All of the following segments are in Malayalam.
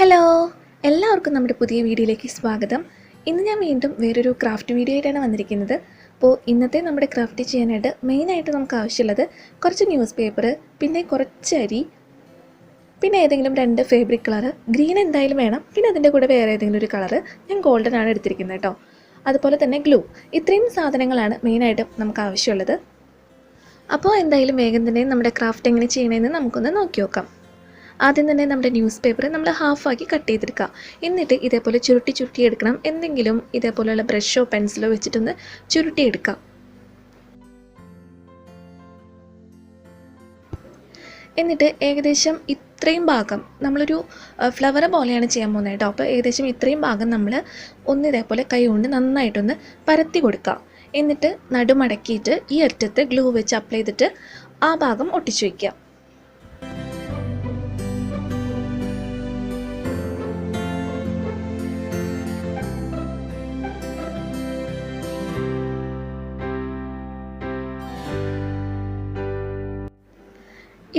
ഹലോ, എല്ലാവർക്കും നമ്മുടെ പുതിയ വീഡിയോയിലേക്ക് സ്വാഗതം. ഇന്ന് ഞാൻ വീണ്ടും വേറൊരു ക്രാഫ്റ്റ് വീഡിയോ ആയിട്ടാണ് വന്നിരിക്കുന്നത്. അപ്പോൾ ഇന്നത്തെ നമ്മുടെ ക്രാഫ്റ്റ് ചെയ്യാനായിട്ട് മെയിനായിട്ട് നമുക്ക് ആവശ്യമുള്ളത് കുറച്ച് ന്യൂസ് പേപ്പർ, പിന്നെ കുറച്ച് അരി, പിന്നെ ഏതെങ്കിലും 2 ഫേബ്രിക് കളർ. ഗ്രീൻ എന്തായാലും വേണം. പിന്നെ അതിൻ്റെ കൂടെ വേറെ ഏതെങ്കിലും ഒരു കളർ. ഞാൻ ഗോൾഡൻ ആണ് എടുത്തിരിക്കുന്നത് കേട്ടോ. അതുപോലെ തന്നെ ഗ്ലൂ. ഇത്രയും സാധനങ്ങളാണ് മെയിനായിട്ടും നമുക്ക് ആവശ്യമുള്ളത്. അപ്പോൾ എന്തായാലും വേഗം തന്നെ നമ്മുടെ ക്രാഫ്റ്റ് എങ്ങനെ ചെയ്യണമെന്ന് നമുക്കൊന്ന് നോക്കി നോക്കാം. ആദ്യം തന്നെ നമ്മുടെ ന്യൂസ് പേപ്പർ നമ്മൾ ഹാഫാക്കി കട്ട് ചെയ്തെടുക്കുക. എന്നിട്ട് ഇതേപോലെ ചുരുട്ടി എടുക്കണം. എന്തെങ്കിലും ഇതേപോലെയുള്ള ബ്രഷോ പെൻസിലോ വെച്ചിട്ടൊന്ന് ചുരുട്ടിയെടുക്കാം. എന്നിട്ട് ഏകദേശം ഇത്രയും ഭാഗം നമ്മളൊരു ഫ്ലവർ പോലെയാണ് ചെയ്യാൻ പോകുന്നത് കേട്ടോ. അപ്പോൾ ഏകദേശം ഇത്രയും ഭാഗം നമ്മൾ ഇതേപോലെ കൈ കൊണ്ട് നന്നായിട്ടൊന്ന് പരത്തി കൊടുക്കുക. എന്നിട്ട് നടുമടക്കിയിട്ട് ഈ അറ്റത്ത് ഗ്ലൂ വെച്ച് അപ്ലൈ ചെയ്തിട്ട് ആ ഭാഗം ഒട്ടിച്ചു വയ്ക്കുക.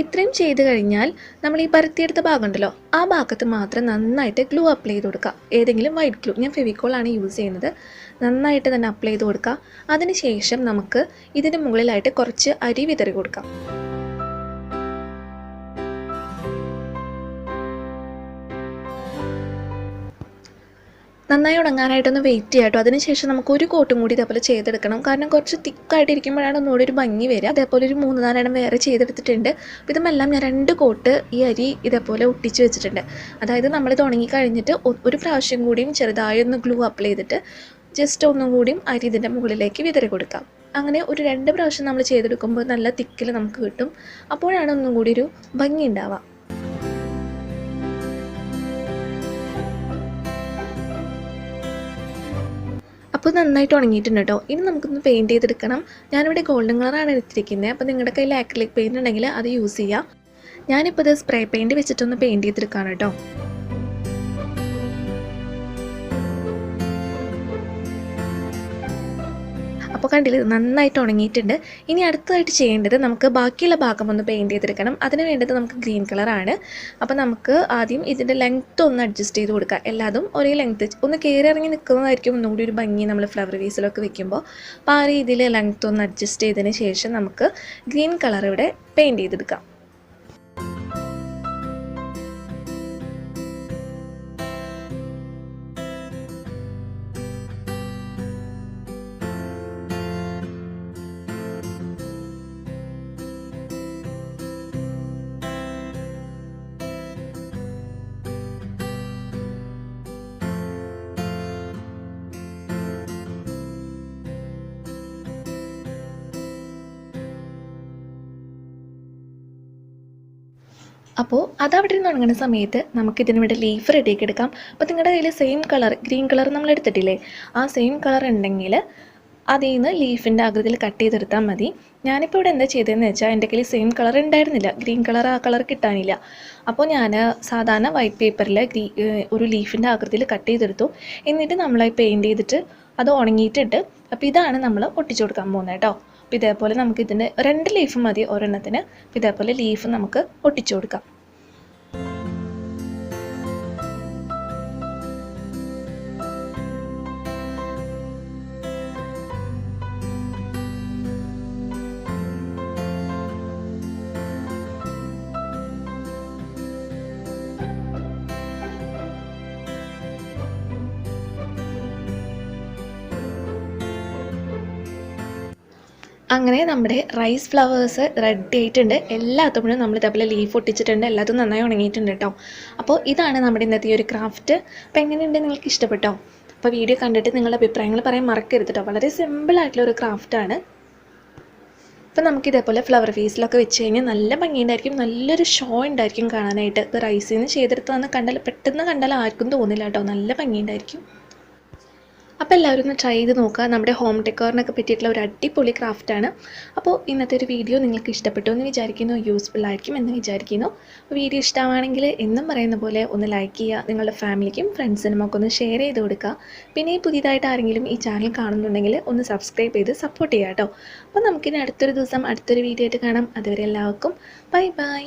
ഇത്രയും ചെയ്ത് കഴിഞ്ഞാൽ നമ്മൾ ഈ പരത്തിയെടുത്ത ഭാഗം ഉണ്ടല്ലോ, ആ ഭാഗത്ത് മാത്രം നന്നായിട്ട് ഗ്ലൂ അപ്ലൈ ചെയ്ത് കൊടുക്കുക. ഏതെങ്കിലും വൈറ്റ് ഗ്ലൂ, ഞാൻ ഫെവിക്കോളാണ് യൂസ് ചെയ്യുന്നത്. നന്നായിട്ട് തന്നെ അപ്ലൈ ചെയ്ത് കൊടുക്കുക. അതിനുശേഷം നമുക്ക് ഇതിന് മുകളിലായിട്ട് കുറച്ച് അരി വിതറി കൊടുക്കാം. നന്നായി ഉണങ്ങാനായിട്ടൊന്ന് വെയിറ്റ് ചെയ്യാം കേട്ടോ. അതിനുശേഷം നമുക്ക് ഒരു കോട്ടും കൂടി ഇതേപോലെ ചെയ്തെടുക്കണം. കാരണം കുറച്ച് തിക്കായിട്ടിരിക്കുമ്പോഴാണ് ഒന്നുകൂടി ഒരു ഭംഗി വരിക. അതേപോലെ ഒരു 3-4 വേറെ ചെയ്തെടുത്തിട്ടുണ്ട്. അപ്പോൾ ഇതുമെല്ലാം ഞാൻ 2 കോട്ട് ഈ അരി ഇതേപോലെ ഒട്ടിച്ച് വെച്ചിട്ടുണ്ട്. അതായത് നമ്മളിത് ഉണങ്ങി കഴിഞ്ഞിട്ട് ഒരു പ്രാവശ്യം കൂടിയും ചെറുതായി ഒന്ന് ഗ്ലൂ അപ്ലൈ ചെയ്തിട്ട് ജസ്റ്റ് ഒന്നും കൂടിയും അരി ഇതിൻ്റെ മുകളിലേക്ക് വിതറി കൊടുക്കാം. അങ്ങനെ ഒരു 2 പ്രാവശ്യം നമ്മൾ ചെയ്തെടുക്കുമ്പോൾ നല്ല തിക്കിൽ നമുക്ക് കിട്ടും. അപ്പോഴാണ് ഒന്നും കൂടി ഒരു ഭംഗി ഉണ്ടാവുക. അപ്പോൾ നന്നായിട്ട് ഉണങ്ങിയിട്ടുണ്ട് കേട്ടോ. ഇനി നമുക്കൊന്ന് പെയിൻറ്റ് ചെയ്തെടുക്കണം. ഞാനിവിടെ ഗോൾഡൻ കളറാണ് എടുത്തിരിക്കുന്നത്. അപ്പോൾ നിങ്ങളുടെ കയ്യിൽ ആക്രിലിക് പെയിൻറ്റ് ഉണ്ടെങ്കിൽ അത് യൂസ് ചെയ്യാം. ഞാനിപ്പോൾ ഇത് സ്പ്രേ പെയിൻറ്റ് വെച്ചിട്ടൊന്ന് പെയിൻറ്റ് ചെയ്തെടുക്കുകയാണ് കേട്ടോ. അപ്പോൾ കണ്ടില്ലേ, നന്നായിട്ട് ഉണങ്ങിയിട്ടുണ്ട്. ഇനി അടുത്തതായിട്ട് ചെയ്യേണ്ടത് നമുക്ക് ബാക്കിയുള്ള ഭാഗം ഒന്ന് പെയിൻറ്റ് ചെയ്തെടുക്കണം. അതിന് വേണ്ടത് നമുക്ക് ഗ്രീൻ കളറാണ്. അപ്പോൾ നമുക്ക് ആദ്യം ഇതിൻ്റെ ലെങ്ത്ത് ഒന്ന് അഡ്ജസ്റ്റ് ചെയ്ത് കൊടുക്കുക. എല്ലാതും ഒരേ ലെങ്ത്ത് ഒന്ന് കയറി ഇറങ്ങി നിൽക്കുന്നതായിരിക്കും ഒന്നുകൂടി ഒരു ഭംഗി നമ്മൾ ഫ്ലവർ വേസിലൊക്കെ വെക്കുമ്പോൾ. അപ്പോൾ ആ രീതിയിൽ ലെങ്ത്ത് ഒന്ന് അഡ്ജസ്റ്റ് ചെയ്തതിന് ശേഷം നമുക്ക് ഗ്രീൻ കളർ ഇവിടെ പെയിൻറ്റ് ചെയ്തെടുക്കാം. അപ്പോൾ അതവിടെ നിന്ന് ഉണങ്ങുന്ന സമയത്ത് നമുക്കിതിനിവിടെ ലീഫ് റെഡിയാക്കി എടുക്കാം. അപ്പോൾ നിങ്ങളുടെ കയ്യിൽ സെയിം കളർ ഗ്രീൻ കളർ നമ്മൾ എടുത്തിട്ടില്ലേ, ആ സെയിം കളർ ഉണ്ടെങ്കിൽ അതിൽ നിന്ന് ലീഫിൻ്റെ ആകൃതിയിൽ കട്ട് ചെയ്തെടുത്താൽ മതി. ഞാനിപ്പോൾ ഇവിടെ എന്താ ചെയ്തതെന്ന് വെച്ചാൽ എൻ്റെ കയ്യിൽ സെയിം കളർ ഉണ്ടായിരുന്നില്ല, ഗ്രീൻ കളർ ആ കളർ കിട്ടാനില്ല. അപ്പോൾ ഞാൻ സാധാരണ വൈറ്റ് പേപ്പറിൽ ഒരു ലീഫിൻ്റെ ആകൃതിയിൽ കട്ട് ചെയ്തെടുത്തു. എന്നിട്ട് നമ്മൾ പെയിൻറ്റ് ചെയ്തിട്ട് അത് ഉണങ്ങിയിട്ടിട്ട് അപ്പോൾ ഇതാണ് നമ്മൾ ഒട്ടിച്ചു കൊടുക്കാൻ പോകുന്നത് കേട്ടോ. അപ്പോൾ ഇതേപോലെ നമുക്ക് ഇതിൻ്റെ 2 ലീഫ് മതി ഒരെണ്ണത്തിന്. അപ്പോൾ ഇതേപോലെ ലീഫ് നമുക്ക് ഒട്ടിച്ചു കൊടുക്കാം. അങ്ങനെ നമ്മുടെ റൈസ് ഫ്ലവേഴ്സ് റെഡി ആയിട്ടുണ്ട്. എല്ലാത്തുമ്പോഴും നമ്മൾ ഇതേപോലെ ലീഫ് ഒട്ടിച്ചിട്ടുണ്ട്. എല്ലാത്തും നന്നായി ഉണങ്ങിയിട്ടുണ്ട് കേട്ടോ. അപ്പോൾ ഇതാണ് നമ്മുടെ ഇന്നത്തെ ഒരു ക്രാഫ്റ്റ്. അപ്പോൾ എങ്ങനെയുണ്ട്, നിങ്ങൾക്ക് ഇഷ്ടപ്പെട്ടോ? അപ്പോൾ വീഡിയോ കണ്ടിട്ട് നിങ്ങളുടെ അഭിപ്രായങ്ങൾ പറയാൻ മറക്കരുത് കേട്ടോ. വളരെ സിമ്പിളായിട്ടുള്ളൊരു ക്രാഫ്റ്റാണ്. അപ്പോൾ നമുക്കിതേപോലെ ഫ്ലവർ വേസിലൊക്കെ വെച്ച് കഴിഞ്ഞാൽ നല്ല ഭംഗിയുണ്ടായിരിക്കും, നല്ലൊരു ഷോ ഉണ്ടായിരിക്കും കാണാനായിട്ട്. ഇത് റൈസിൽ നിന്ന് ചെയ്തെടുത്തതെന്ന് പെട്ടെന്ന് കണ്ടാൽ ആർക്കും തോന്നില്ല കേട്ടോ, നല്ല ഭംഗിയുണ്ടായിരിക്കും. അപ്പോൾ എല്ലാവരും ഒന്ന് ട്രൈ ചെയ്ത് നോക്കുക. നമ്മുടെ ഹോം ഡെക്കോറിനൊക്കെ പറ്റിയിട്ടുള്ള ഒരു അടിപൊളി ക്രാഫ്റ്റാണ്. അപ്പോൾ ഇന്നത്തെ ഒരു വീഡിയോ നിങ്ങൾക്ക് ഇഷ്ടപ്പെട്ടു എന്ന് വിചാരിക്കുന്നു, യൂസ്ഫുൾ ആയിരിക്കും എന്ന് വിചാരിക്കുന്നു. വീഡിയോ ഇഷ്ടമാണെങ്കിൽ എന്നും പറയുന്ന പോലെ ഒന്ന് ലൈക്ക് ചെയ്യുക, നിങ്ങളുടെ ഫാമിലിക്കും ഫ്രണ്ട്സിനും ഒക്കെ ഒന്ന് ഷെയർ ചെയ്ത് കൊടുക്കുക. പിന്നെ പുതിയതായിട്ട് ആരെങ്കിലും ഈ ചാനൽ കാണുന്നുണ്ടെങ്കിൽ ഒന്ന് സബ്സ്ക്രൈബ് ചെയ്ത് സപ്പോർട്ട് ചെയ്യുക കേട്ടോ. അപ്പോൾ നമുക്കിനി അടുത്തൊരു ദിവസം അടുത്തൊരു വീഡിയോ ആയിട്ട് കാണാം. അതുവരെ എല്ലാവർക്കും ബൈ ബൈ.